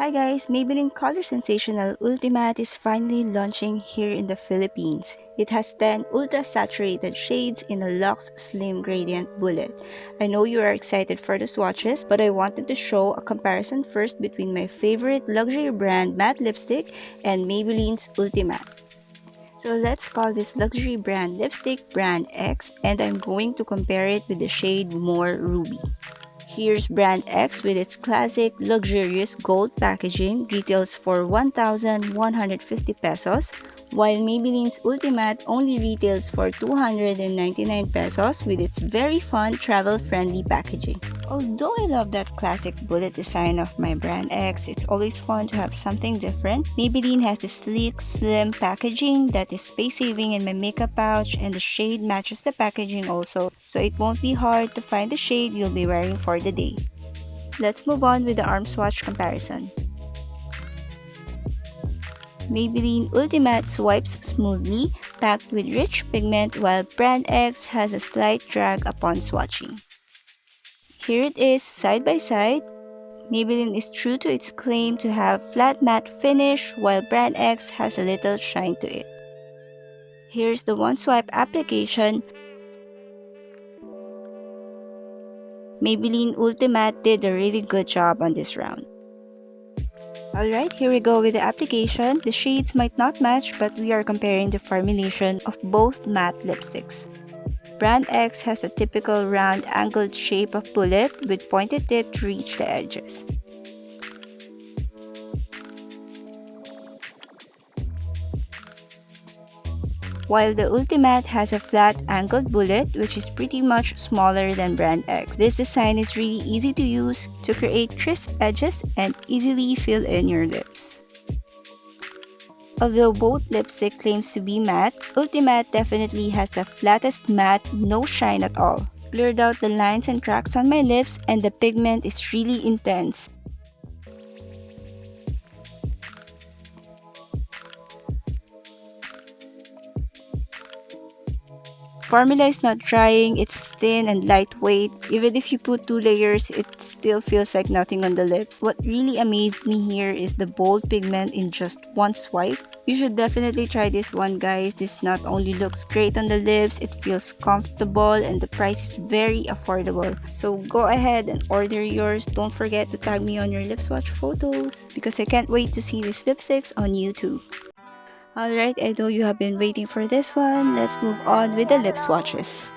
Hi guys, Maybelline Color Sensational Ultimatte is finally launching here in the Philippines. It has 10 ultra-saturated shades in a Luxe Slim Gradient Bullet. I know you are excited for the swatches, but I wanted to show a comparison first between my favorite luxury brand matte lipstick and Maybelline's Ultimatte. So let's call this luxury brand lipstick brand X, and I'm going to compare it with the shade More Ruby. Here's brand X with its classic luxurious gold packaging, retails for 1,150 pesos, while Maybelline's Ultimatte only retails for 299 pesos with its very fun travel-friendly packaging. Although I love that classic bullet design of my brand X, it's always fun to have something different. Maybelline has this sleek, slim packaging that is space-saving in my makeup pouch, and the shade matches the packaging also, so it won't be hard to find the shade you'll be wearing for the day. Let's move on with the arm swatch comparison. Maybelline Ultimatte swipes smoothly, packed with rich pigment, while brand X has a slight drag upon swatching. Here it is side by side. Maybelline is true to its claim to have flat matte finish, while brand X has a little shine to it. Here's the one swipe application. Maybelline Ultimatte did a really good job on this round. Alright, here we go with the application. The shades might not match, but we are comparing the formulation of both matte lipsticks. Brand X has a typical round angled shape of bullet with pointed tip to reach the edges. While the Ultimatte has a flat angled bullet which is pretty much smaller than brand X. This design is really easy to use to create crisp edges and easily fill in your lips. Although both lipstick claims to be matte, Ultimatte definitely has the flattest matte, no shine at all. Blurred out the lines and cracks on my lips, and the pigment is really intense. Formula is not drying, it's thin and lightweight. Even if you put 2 layers, it still feels like nothing on the lips. What really amazed me here is the bold pigment in just one swipe. You should definitely try this one, guys. This not only looks great on the lips, it feels comfortable, and the price is very affordable. So go ahead and order yours. Don't forget to tag me on your lip swatch photos because I can't wait to see these lipsticks on you too. Alright, I know you have been waiting for this one. Let's move on with the lip swatches.